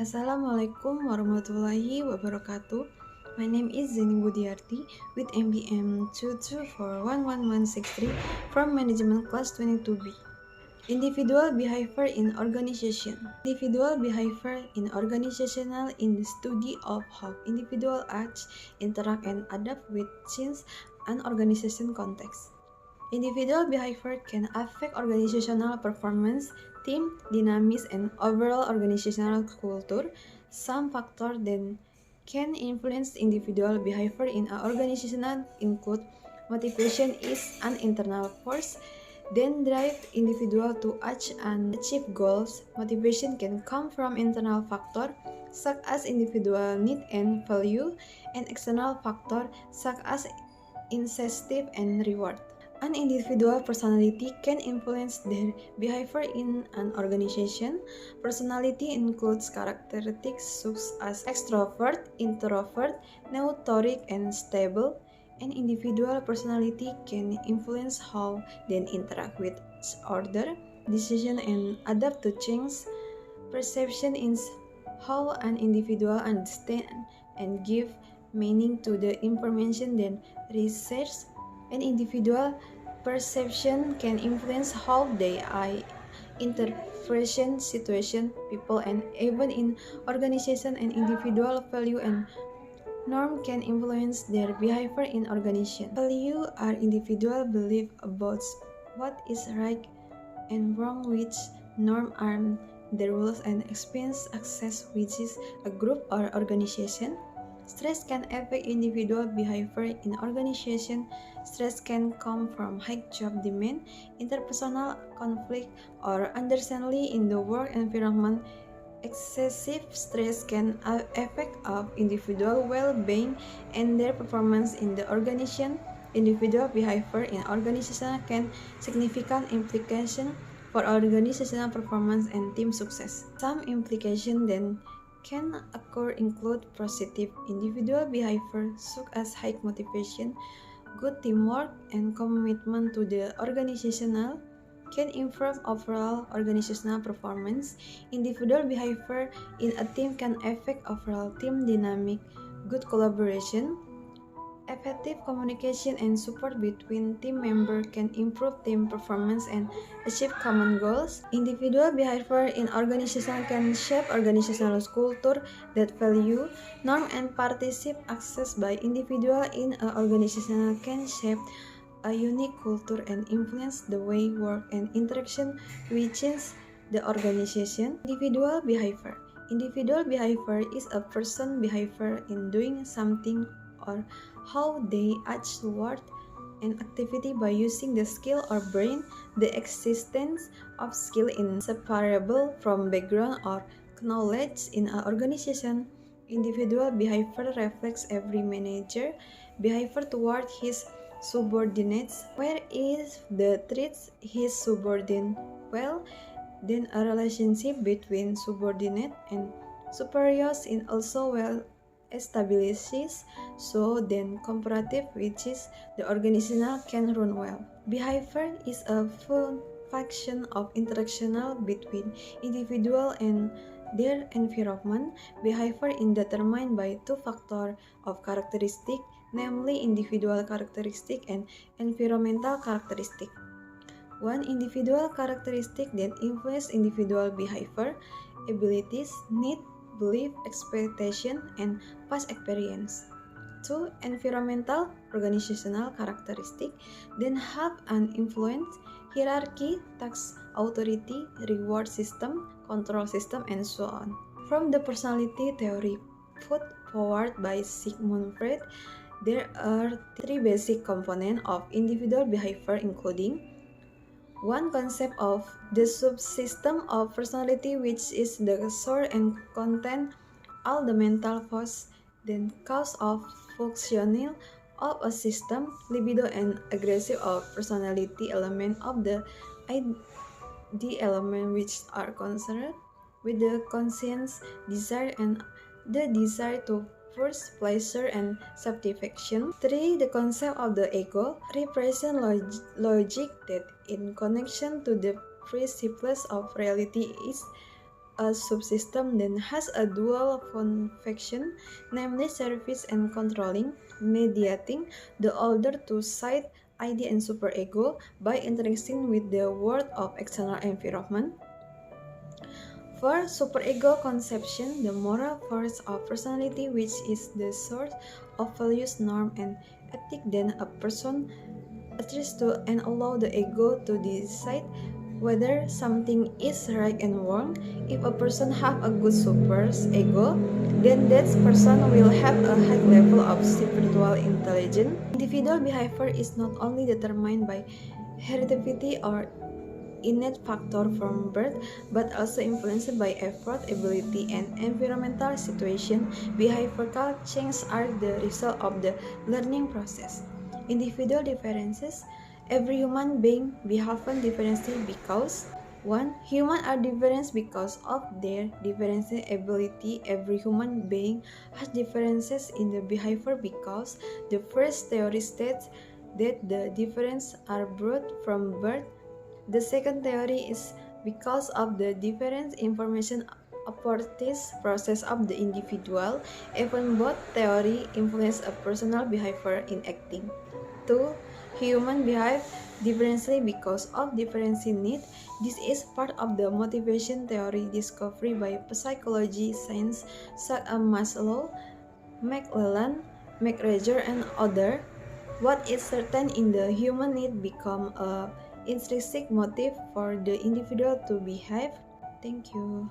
Assalamualaikum warahmatullahi wabarakatuh. My name is Zeni Budiarti with MBM 2241163 from Management Class 22B. Individual behavior in organization. Individual behavior in organizational in the study of how individual acts, interact, and adapt with change and organization context. Individual behavior can affect organizational performance, team dynamics, and overall organizational culture. Some factors that can influence individual behavior in an organization include motivation is an internal force, then drive individual to achieve goals. Motivation can come from internal factor such as individual need and value, and external factor such as incentive and reward. An individual personality can influence their behavior in an organization. Personality includes characteristics such as extrovert, introvert, neurotic, and stable. An individual personality can influence how they interact with other, decision, and adapt to change. Perception is how an individual understands and give meaning to the information they receives. An individual perception can influence how they interpret situation, people, and even in organization. And individual value and norm can influence their behavior in organization. Value are individual belief about what is right and wrong, which norm are the rules and experience access which is a group or organization. Stress can affect individual behavior in organization. Stress can come from high job demand, interpersonal conflict, or uncertainty in the work environment. Excessive stress can affect of individual well-being and their performance in the organization. Individual behavior in organization can significant implication for organizational performance and team success. Some implications then can occur include positive individual behavior such as high motivation, good teamwork, and commitment to the organizational can improve overall organizational performance. Individual behavior in a team can affect overall team dynamic, good collaboration. Effective communication and support between team members can improve team performance and achieve common goals. Individual behavior in organization can shape organizational culture that value, norm, and participate access by individual in an organization can shape a unique culture and influence the way work and interaction within the organization. Individual behavior. Individual behavior is a person's behavior in doing something or how they act toward an activity by using the skill or brain. The existence of skill is inseparable from background or knowledge in an organization. Individual behavior reflects every manager behavior toward his subordinates, where if the treats his subordinate well, then a relationship between subordinate and superiors is also well establishes, so then comparative which is the organizational can run well. Behavior is a function of interactional between individual and their environment. Behavior is determined by two factors of characteristic, namely individual characteristic and environmental characteristic. One individual characteristic that influence individual behavior, abilities, need, belief, expectation, and past experience. Two environmental organizational characteristics then have an influence, hierarchy, task authority, reward system, control system, and so on. From the personality theory put forward by Sigmund Freud, there are three basic components of individual behavior, including one concept of the subsystem of personality, which is the source and content all the mental force, then cause of functioning of a system, libido and aggressive of personality element of the element which are concerned with the conscience, desire, and the desire to first pleasure and satisfaction. 3. The concept of the ego represent logic that in connection to the principles of reality is a subsystem that has a dual function, namely service and controlling, mediating the older two sides, ID and superego, by interacting with the world of external environment. For superego conception, the moral force of personality, which is the source of values, norm, and ethic, then a person attributes to and allow the ego to decide whether something is right and wrong. If a person have a good super ego, then that person will have a high level of spiritual intelligence. Individual behavior is not only determined by heredity or innate factor from birth, but also influenced by effort, ability, and environmental situation. Behavioral changes are the result of the learning process. Individual differences. Every human being behaves differently because 1. Humans are different because of their different ability. Every human being has differences in the behavior because the first theory states that the differences are brought from birth. The second theory is because of the different information opportunities process of the individual. Even both theory influence a personal behavior in acting. 2. Human behave differently because of different need. This is part of the motivation theory discovery by psychology science such as Maslow, McLellan, McGregor, and others. What is certain in the human need become a intrinsic motive for the individual to behave. Thank you.